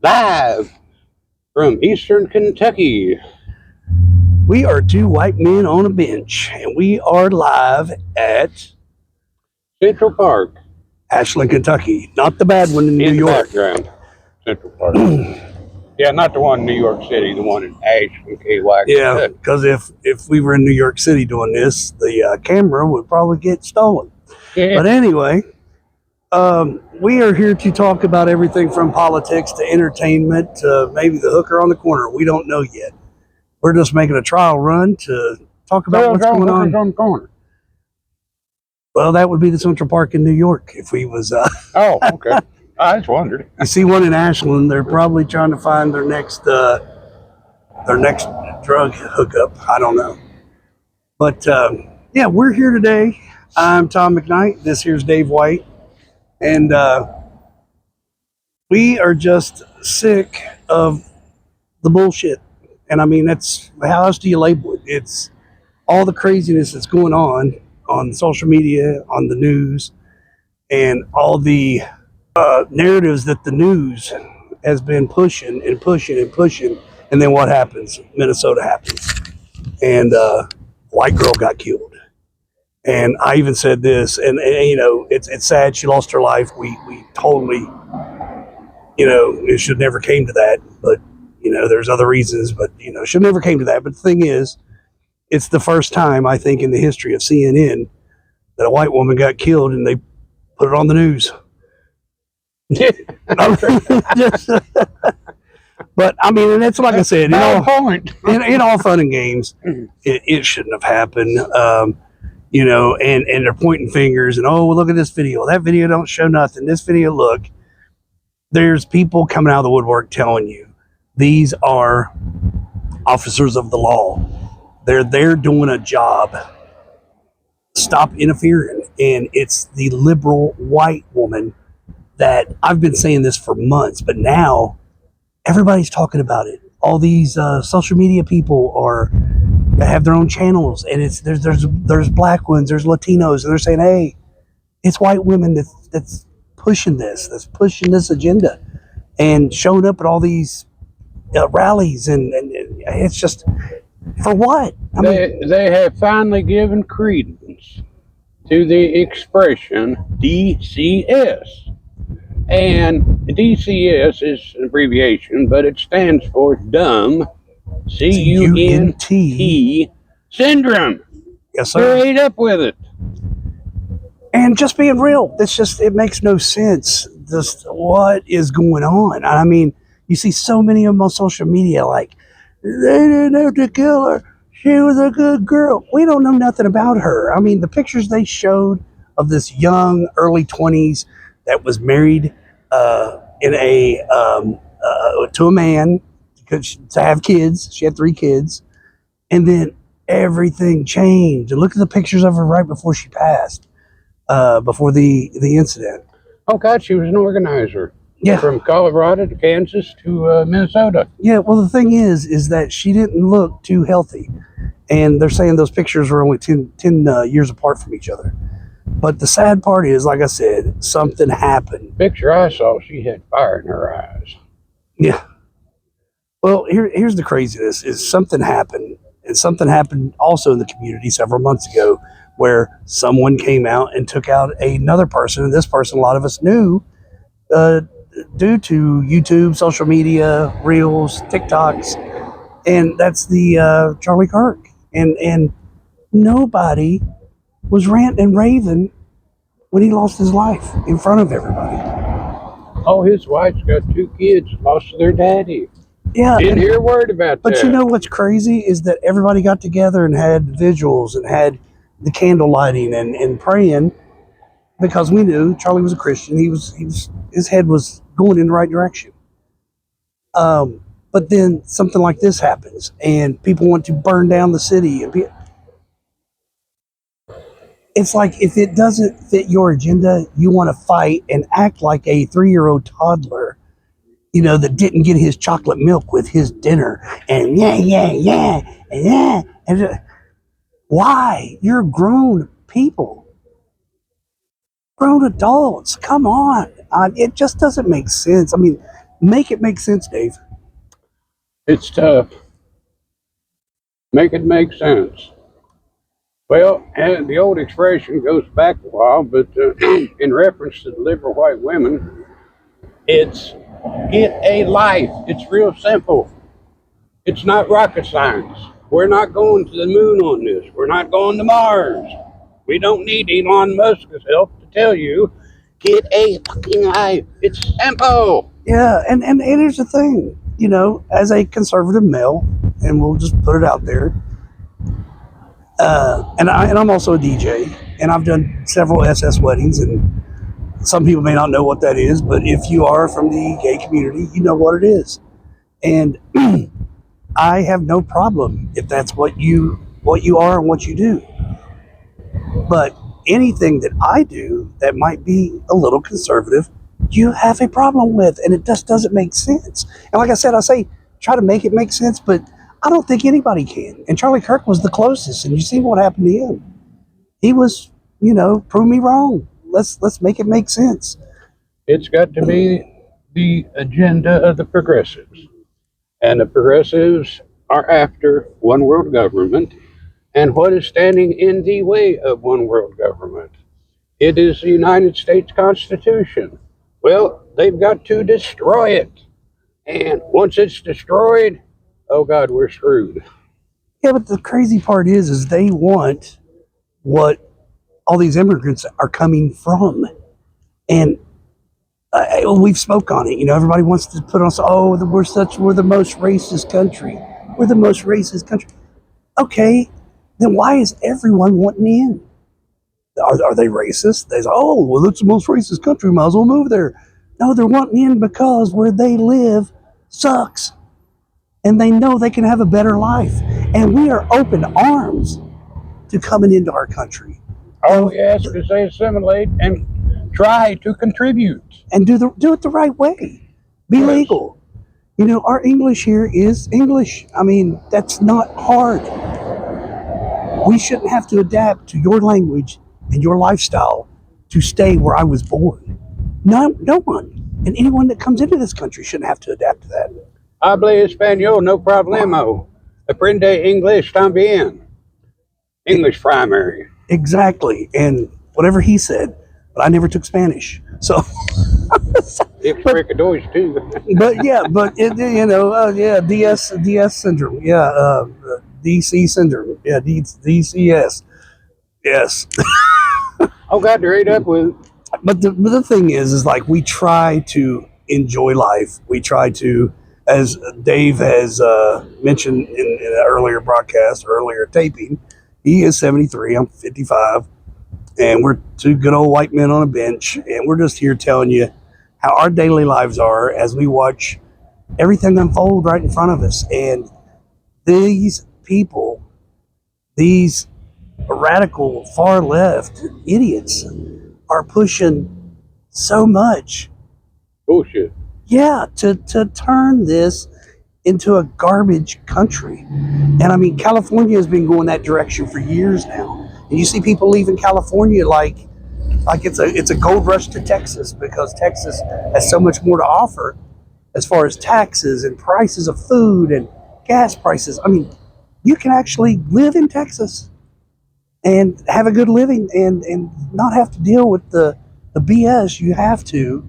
Live from Eastern Kentucky. We are two white men on a bench, and we are live at Central Park Ashland, Kentucky. Not the bad one in New in the York. background. Central Park. Yeah, not the one in New York City, the one in Ashland, KY, Yeah, Kentucky. because if we were in New York City doing this, the camera would probably get stolen. Yeah. But anyway, we are here to talk about everything from politics to entertainment to maybe the hooker on the corner. We don't know yet. We're just making a trial run to talk about what's going on. on the corner. Well, that would be the Central Park in New York if we was. Oh, okay. I just wondered. You see one in Ashland, they're probably trying to find their next drug hookup. I don't know. But yeah, we're here today. I'm Tom McKnight. This here's Dave White. And we are just sick of the bullshit. And I mean, that's how else do you label it? It's all the craziness that's going on social media, on the news, and all the narratives that the news has been pushing and pushing and pushing. And then what happens? Minnesota happens. And white girl got killed. And I even said this, and you know, it's sad she lost her life. We totally, you know, it should never came to that. But, you know, there's other reasons, but, you know, it should never came to that. But the thing is, it's the first time, I think, in the history of CNN that a white woman got killed and they put it on the news. But I mean, and that's like I said, point. in all fun and games, it shouldn't have happened. You know, and they're pointing fingers and, oh, well, look at this video. That video don't show nothing. This video, look, there's people coming out of the woodwork telling you these are officers of the law. They're there doing a job. Stop interfering. And it's the liberal white woman that I've been saying this for months, but now everybody's talking about it. All these social media people have their own channels, and it's there's black ones, there's Latinos, and they're saying, hey, it's white women that's pushing this agenda, and showing up at all these rallies, and it's just for what? They have finally given credence to the expression DCS. And DCS is an abbreviation, but it stands for dumb, C-U-N-T syndrome. Yes, sir. They're ate up with it. And just being real, it makes no sense. Just what is going on? I mean, you see so many of them on social media, like, they didn't have to kill her. She was a good girl. We don't know nothing about her. I mean, the pictures they showed of this young, early 20s that was married to a man to have kids. She had 3 kids. And then everything changed. And look at the pictures of her right before she passed, before the incident. Oh, God, she was an organizer. Yeah. From Colorado to Kansas to Minnesota. Yeah, well, the thing is that she didn't look too healthy. And they're saying those pictures were only 10 years apart from each other. But the sad part is, like I said, something happened. The picture I saw, she had fire in her eyes. Yeah. Well, here's the craziness, is something happened. And something happened also in the community several months ago where someone came out and took out another person. And this person, a lot of us knew, due to YouTube, social media, Reels, TikToks, and that's the Charlie Kirk. And nobody was ranting and raving when he lost his life in front of everybody. Oh, his wife's got 2 kids, lost their daddy. Yeah. Didn't hear a word about that. But you know what's crazy is that everybody got together and had vigils and had the candle lighting and praying, because we knew Charlie was a Christian. His head was going in the right direction. But then something like this happens, and people want to burn down the city. And it's like, if it doesn't fit your agenda, you want to fight and act like a 3-year-old toddler, you know, that didn't get his chocolate milk with his dinner. And yeah. And why? You're grown people. Grown adults. Come on. It just doesn't make sense. I mean, Make it make sense, Dave. It's tough. Make it make sense. Well, and the old expression goes back a while, but in reference to the liberal white women, it's get a life. It's real simple. It's not rocket science. We're not going to the moon on this. We're not going to Mars. We don't need Elon Musk's help to tell you, get a fucking life. It's simple. Yeah, and here's the thing, you know, as a conservative male, and we'll just put it out there, and I'm also a DJ, and I've done several SS weddings, and some people may not know what that is, but if you are from the gay community, you know what it is. And I have no problem if that's what you are and what you do. But anything that I do that might be a little conservative, you have a problem with, and it just doesn't make sense. And like I said, I say try to make it make sense, but I don't think anybody can. And Charlie Kirk was the closest, and you see what happened to him. He was, you know, prove me wrong. Let's make it make sense. It's got to be the agenda of the progressives. And the progressives are after one world government. And what is standing in the way of one world government? It is the United States Constitution. Well, they've got to destroy it. And once it's destroyed, oh God, we're screwed. Yeah, but the crazy part is they want what all these immigrants are coming from. And we've spoke on it. You know, everybody wants to put on, oh, we're the most racist country. We're the most racist country. Okay, then why is everyone wanting in? Are they racist? They say, oh, well, it's the most racist country. Might as well move there. No, they're wanting in because where they live sucks. And they know they can have a better life. And we are open arms to coming into our country. Oh, yes, because they assimilate and try to contribute. And do it the right way. Be Yes. legal. You know, our English here is English. I mean, that's not hard. We shouldn't have to adapt to your language and your lifestyle to stay where I was born. No one. And anyone that comes into this country shouldn't have to adapt to that. Habla español, no problemo. Aprende inglés también. English primary. Exactly. And whatever he said, but I never took Spanish. So, Explica Deutsch too. but yeah, you know, yeah, DS syndrome. Yeah, DC syndrome. Yeah, DCS. Yes. Oh God, to read up with. But the thing is like we try to enjoy life. We try to, as Dave has mentioned in an earlier broadcast, earlier taping, he is 73, I'm 55, and we're two good old white men on a bench, and we're just here telling you how our daily lives are as we watch everything unfold right in front of us. And these people, these radical far left idiots are pushing so much, Bullshit. yeah, to turn this into a garbage country. And I mean, California has been going that direction for years now. And you see people leaving California like it's a gold rush to Texas, because Texas has so much more to offer as far as taxes and prices of food and gas prices. I mean, you can actually live in Texas and have a good living and not have to deal with the BS you have to.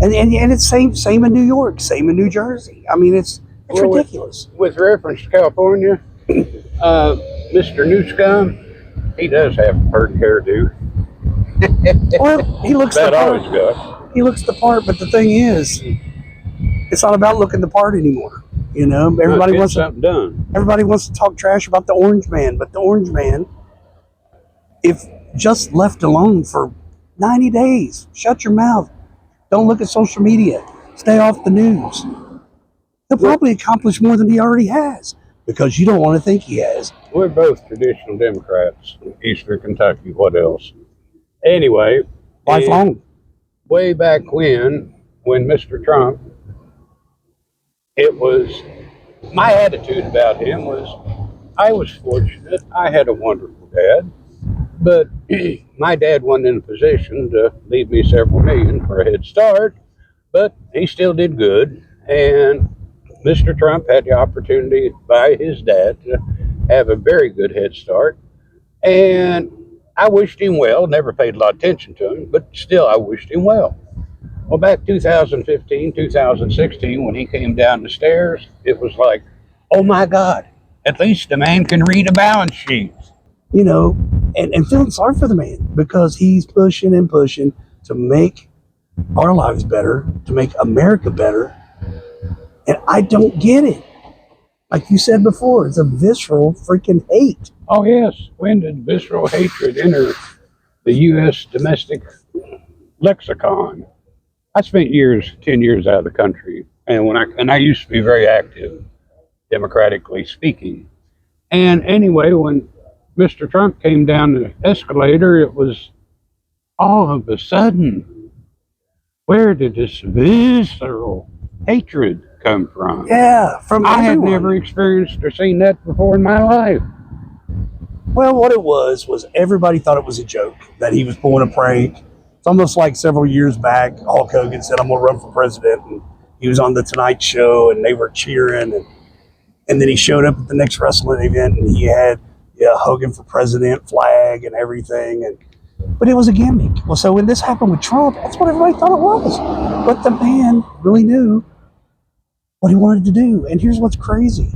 And it's same in New York, same in New Jersey. I mean, it's Well, ridiculous. With reference to California, Mr. Newscom, he does have a pretty hairdo. Well, he looks the That always part. got. He looks the part, but the thing is, it's not about looking the part anymore. You know, everybody wants to something done. everybody wants to talk trash about the Orange Man, but the Orange Man, if just left alone for 90 days, shut your mouth. Don't look at social media. Stay off the news. He'll probably accomplish more than he already has, because you don't want to think he has. We're both traditional Democrats, Eastern Kentucky. What else? Anyway, Lifelong. way back when Mr. Trump, it was my attitude about him was I was fortunate. I had a wonderful dad, but my dad wasn't in a position to leave me several million for a head start. but he still did good. And Mr. Trump had the opportunity by his dad to have a very good head start. And I wished him well, never paid a lot of attention to him, but still I wished him well. Well, back 2015, 2016, when he came down the stairs, it was like, oh my God, at least the man can read a balance sheet. You know, and feeling sorry for the man because he's pushing and pushing to make our lives better, to make America better. And I don't get it. Like you said before, it's a visceral freaking hate. Oh, yes, when did visceral hatred enter the U.S. domestic lexicon? I spent 10 years out of the country, and I used to be very active, democratically speaking. And anyway, when Mr. Trump came down the escalator, it was all of a sudden, where did this visceral hatred come from? Yeah, from I had everyone. never experienced or seen that before in my life. Well, what it was everybody thought it was a joke, that he was pulling a prank. It's almost like several years back, Hulk Hogan said, I'm going to run for president. And he was on the Tonight Show and they were cheering. And then he showed up at the next wrestling event and he had Hogan for president flag and everything. But it was a gimmick. Well, so when this happened with Trump, that's what everybody thought it was. But the man really knew what he wanted to do. And here's what's crazy.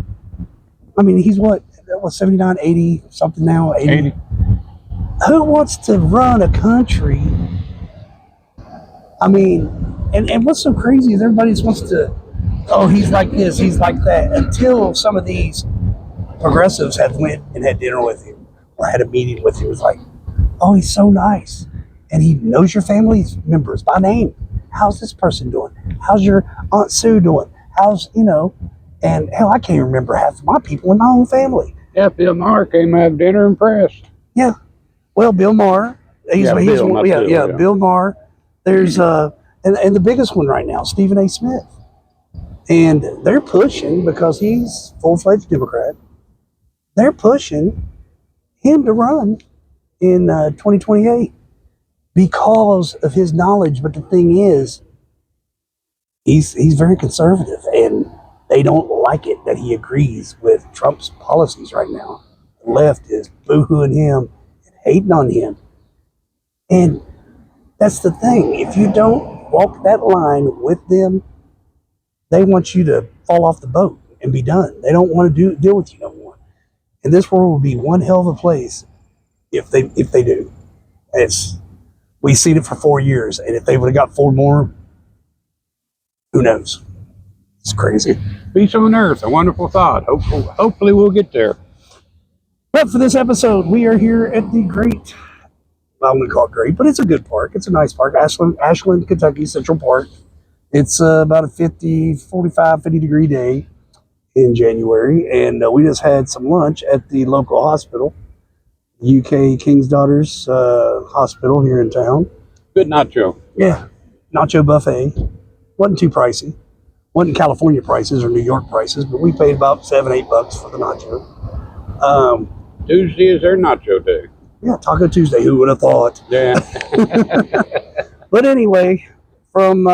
I mean, he's what 79, 80, something now, 80. Who wants to run a country? I mean, and what's so crazy is everybody just wants to, oh, he's like this, he's like that, until some of these progressives had went and had dinner with him or had a meeting with him. It was like, oh, he's so nice. And he knows your family members by name. How's this person doing? How's your Aunt Sue doing? How's, and hell, I can't even remember half of my people in my own family. Yeah, Bill Maher came out of dinner impressed. Yeah. Well, Bill Maher. Bill Maher. There's and the biggest one right now, Stephen A. Smith. And they're pushing because he's full-fledged Democrat. They're pushing him to run in 2028 because of his knowledge. But the thing is, he's very conservative, and they don't like it that he agrees with Trump's policies right now. The left is boo-hooing him and hating on him. And that's the thing. If you don't walk that line with them, they want you to fall off the boat and be done. They don't want to deal with you no more. And this world will be one hell of a place if they do. We've seen it for 4 years, and if they would have got 4 more, who knows? It's crazy. Peace on earth, a wonderful thought. Hopefully we'll get there. But for this episode, we are here at the great, I'm going to call it great, but it's a good park. It's a nice park. Ashland, Kentucky, Central Park. It's about a 50 degree day in January. And we just had some lunch at the local hospital, UK King's Daughters Hospital here in town. Good nacho. Yeah, nacho buffet. Wasn't too pricey. Wasn't California prices or New York prices, but we paid about $7-8 for the nacho. Tuesday is their nacho day. Yeah, Taco Tuesday. Who would have thought? Yeah. But anyway, from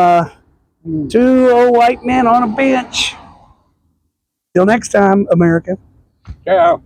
2 old white men on a bench. Till next time, America. Ciao.